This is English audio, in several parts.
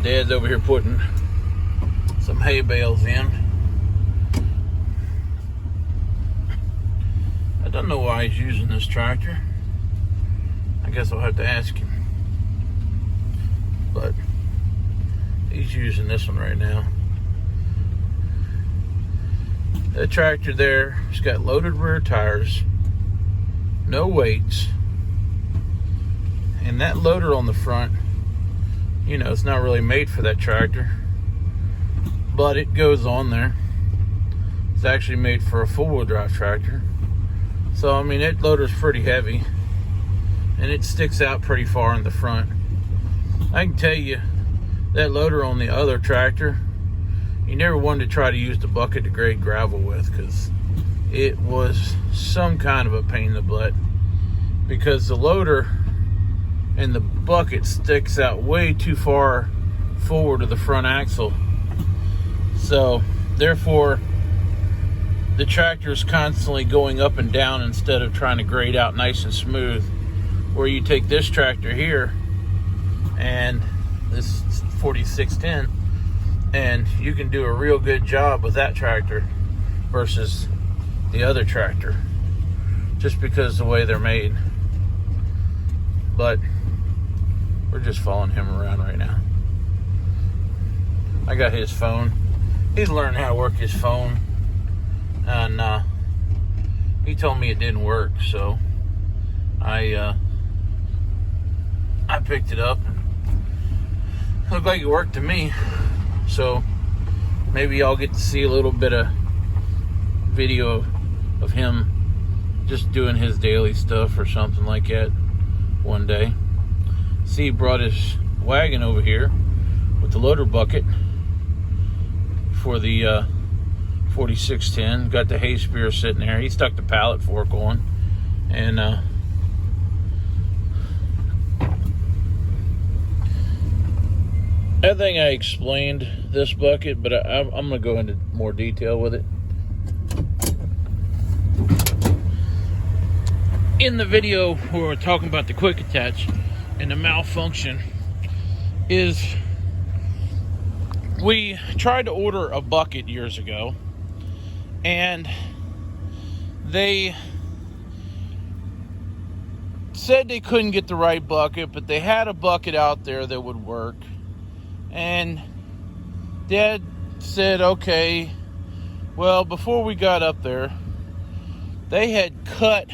Dad's over here putting some hay bales in. I don't know why he's using this tractor. I guess I'll have to ask him. But he's using this one right now. That tractor there has got loaded rear tires, no weights, and that loader on the front, you know, it's not really made for that tractor, but it goes on there. It's actually made for a four-wheel drive tractor. So, I mean, that loader's pretty heavy, and it sticks out pretty far in the front. I can tell you, that loader on the other tractor, you never wanted to try to use the bucket to grade gravel with, because it was some kind of a pain in the butt, because the loader and the bucket sticks out way too far forward of the front axle. So therefore the tractor is constantly going up and down instead of trying to grade out nice and smooth. Where you take this tractor here, and this 4610, and you can do a real good job with that tractor versus the other tractor, just because of the way they're made. But we're just following him around right now. I got his phone. He's learning how to work his phone, and he told me it didn't work, so I picked it up. Looked like it worked to me. So maybe y'all get to see a little bit of video of him just doing his daily stuff or something like that one day. See, he brought his wagon over here with the loader bucket for the 4610. Got the hay spear sitting there. He stuck the pallet fork on, and I think I explained this bucket, but I'm going to go into more detail with it. In the video where we're talking about the quick attach and the malfunction, is we tried to order a bucket years ago, and they said they couldn't get the right bucket, but they had a bucket out there that would work. And Dad said, okay, well, before we got up there, they had cut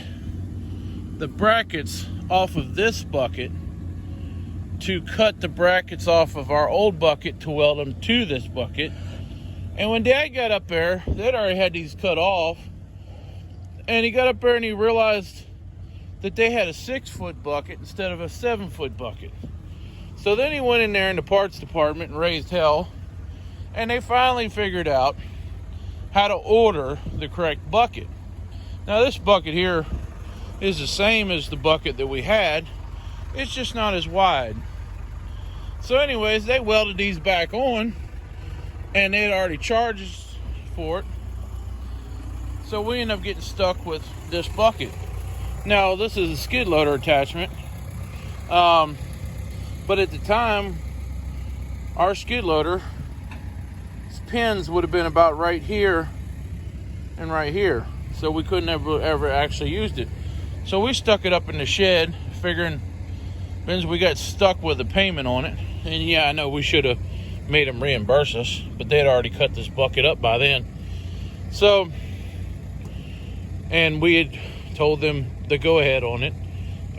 the brackets off of this bucket to cut the brackets off of our old bucket to weld them to this bucket. And when Dad got up there, they'd already had these cut off. And he got up there and he realized that they had a 6-foot bucket instead of a 7-foot bucket. So then he went in there in the parts department and raised hell, and they finally figured out how to order the correct bucket. Now this bucket here is the same as the bucket that we had, it's just not as wide. So anyways, they welded these back on, and they had already charged us for it. So we ended up getting stuck with this bucket. Now this is a skid loader attachment. But at the time, our skid loader pins would have been about right here and right here. So we couldn't ever actually used it. So we stuck it up in the shed, figuring means we got stuck with a payment on it. And yeah, I know we should have made them reimburse us, but they had already cut this bucket up by then. So, and we had told them to go ahead on it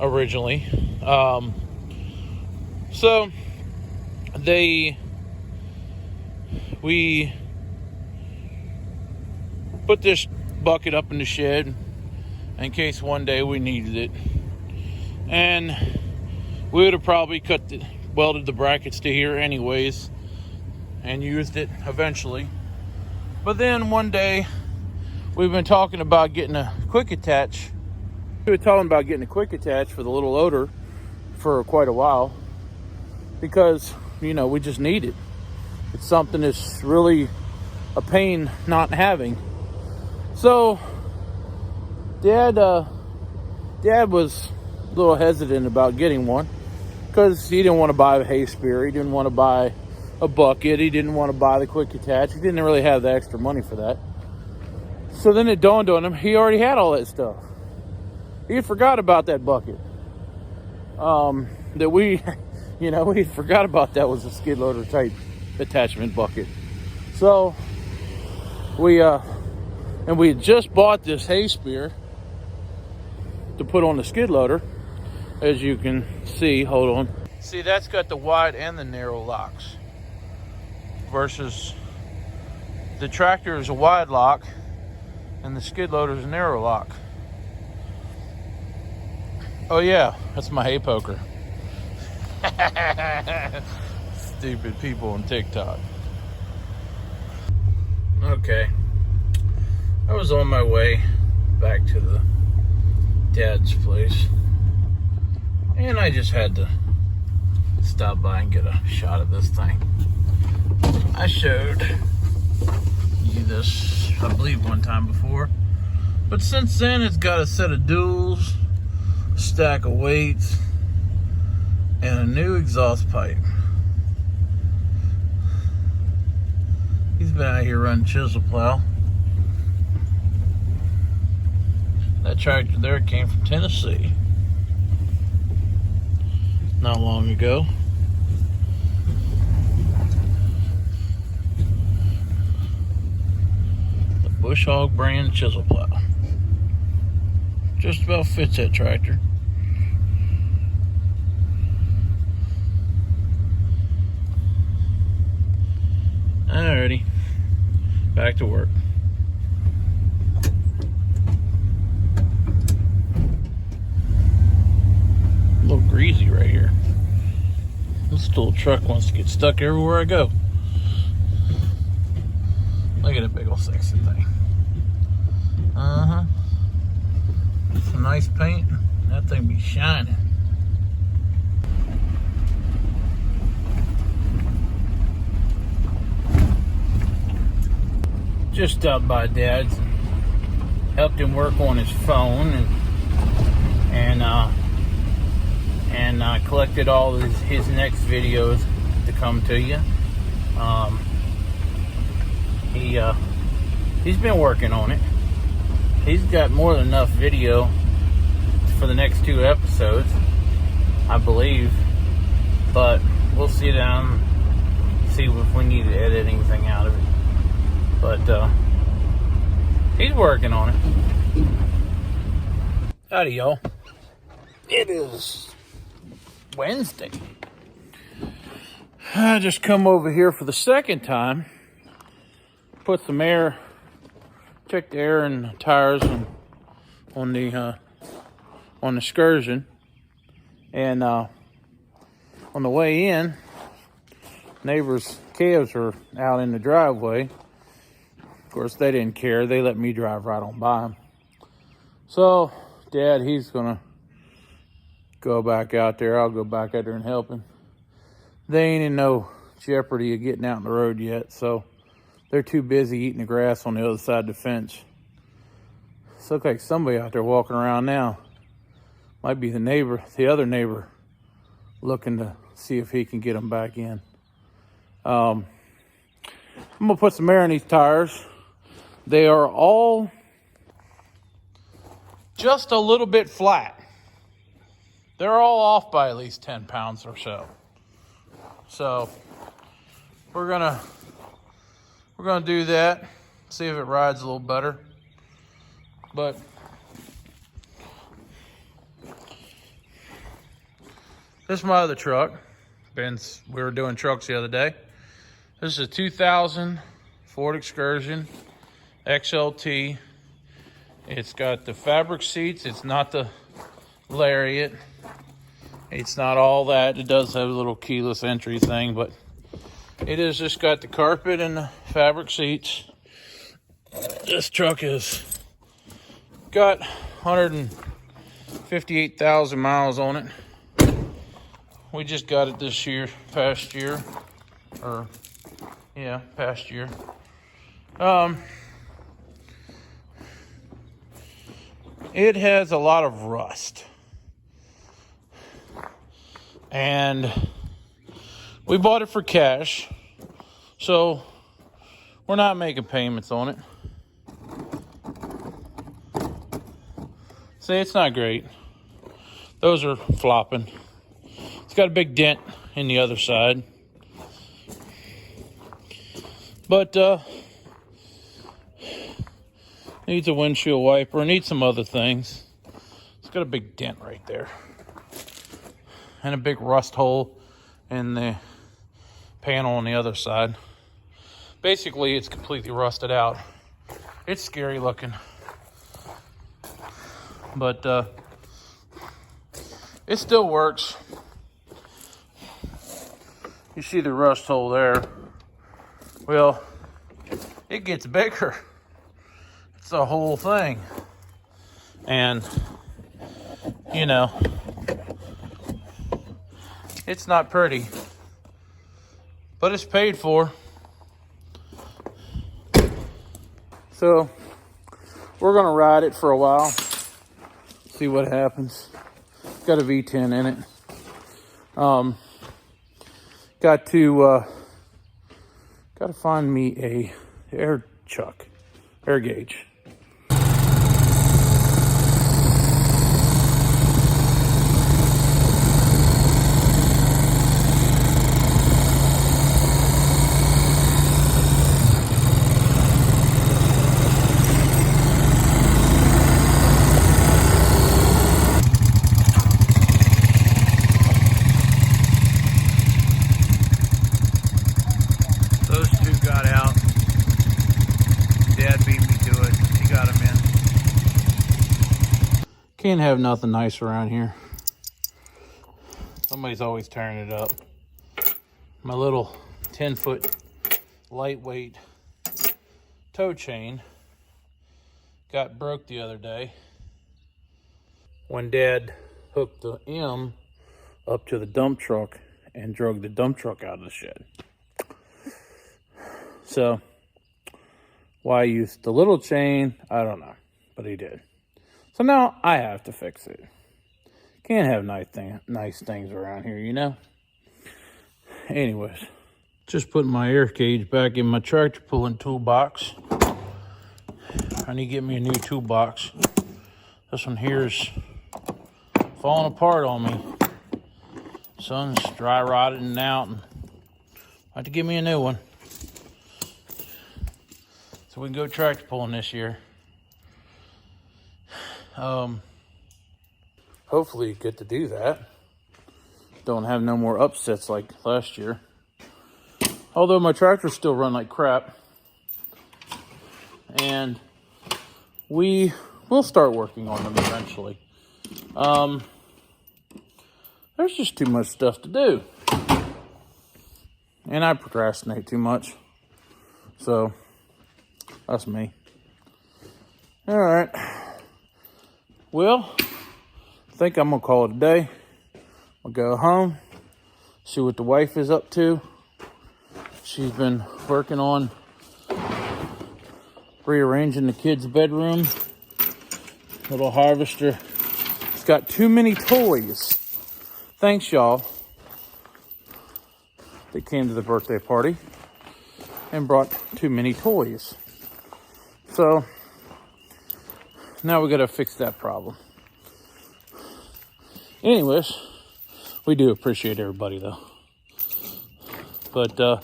originally. So we put this bucket up in the shed in case one day we needed it, and we would have probably welded the brackets to here anyways and used it eventually. But then one day we've been talking about getting a quick attach. We were talking about getting a quick attach for the little loader for quite a while, because, you know, we just need it. It's something that's really a pain not having. So Dad was a little hesitant about getting one, because he didn't want to buy a hay spear. He didn't want to buy a bucket. He didn't want to buy the quick attach. He didn't really have the extra money for that. So then it dawned on him, he already had all that stuff. He forgot about that bucket. That we, we forgot about that was a skid loader type attachment bucket. So we had just bought this hay spear to put on the skid loader. As you can see, hold on. See, that's got the wide and the narrow locks. Versus the tractor is a wide lock and the skid loader is a narrow lock. Oh yeah, that's my hay poker. Stupid people on TikTok. Okay. I was on my way back to the dad's place. And I just had to stop by and get a shot of this thing. I showed you this, I believe, one time before. But since then, it's got a set of duals, a stack of weights, and a new exhaust pipe. He's been out here running chisel plow. That tractor there came from Tennessee not long ago. The Bush Hog brand chisel plow. Just about fits that tractor. Alrighty, back to work. A little greasy right here. This little truck wants to get stuck everywhere I go. Look at that big old sexy thing. Some nice paint. That thing be shining. Just stopped by Dad's and helped him work on his phone and collected all his next videos to come to you. He's been working on it. He's got more than enough video for the next 2 episodes, I believe. But we'll sit down and see if we need to edit anything out of it. But he's working on it. Howdy, y'all. It is Wednesday. I just come over here for the second time. Put some air, check the air and the tires on the excursion. And on the way in, neighbors' calves are out in the driveway. Of course, they didn't care. They let me drive right on by them. So, Dad, he's going to go back out there. I'll go back out there and help him. They ain't in no jeopardy of getting out on the road yet, so they're too busy eating the grass on the other side of the fence. It looks like somebody out there walking around now. Might be the other neighbor, looking to see if he can get them back in. I'm going to put some air in these tires. They are all just a little bit flat. They're all off by at least 10 pounds or so. So we're gonna do that, see if it rides a little better. But this is my other truck. We were doing trucks the other day. This is a 2000 Ford Excursion XLT. It's got the fabric seats. It's not the Lariat. It's not all that. It does have a little keyless entry thing, but it has just got the carpet and the fabric seats. This truck has got 158,000 miles on it. We just got it this year, past year. It has a lot of rust. And we bought it for cash. So we're not making payments on it. See, it's not great. Those are flopping. It's got a big dent in the other side. But needs a windshield wiper, needs some other things. It's got a big dent right there. And a big rust hole in the panel on the other side. Basically, it's completely rusted out. It's scary looking. But it still works. You see the rust hole there. Well, it gets bigger. It's the whole thing. And, you know, it's not pretty. But it's paid for. So, we're going to ride it for a while. See what happens. It's got a V10 in it. Got to find me a air gauge. Those two got out. Dad beat me to it. He got them in. Can't have nothing nice around here. Somebody's always tearing it up. My little 10-foot lightweight tow chain got broke the other day when Dad hooked the M up to the dump truck and drug the dump truck out of the shed. So, why I used the little chain, I don't know, but he did. So now I have to fix it. Can't have nice things around here, you know? Anyways, just putting my air gauge back in my tractor pulling toolbox. I need to get me a new toolbox. This one here is falling apart on me. Sun's dry rotting out, and I have to get me a new one. So we can go tractor pulling this year. Hopefully get to do that. Don't have no more upsets like last year. Although my tractors still run like crap. And we will start working on them eventually. There's just too much stuff to do. And I procrastinate too much. So, that's me. All right. Well, I think I'm going to call it a day. I'll go home, see what the wife is up to. She's been working on rearranging the kids' bedroom. Little harvester. It's got too many toys. Thanks, y'all, that came to the birthday party and brought too many toys. So, now we got to fix that problem. Anyways, we do appreciate everybody, though. But, let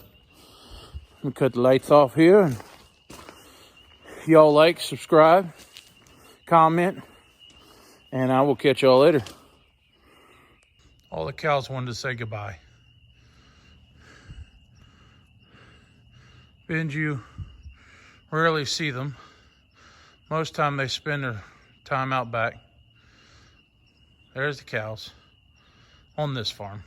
me cut the lights off here. And y'all like, subscribe, comment, and I will catch y'all later. All the cows wanted to say goodbye. You rarely see them. Most time they spend their time out back. There's the cows on this farm.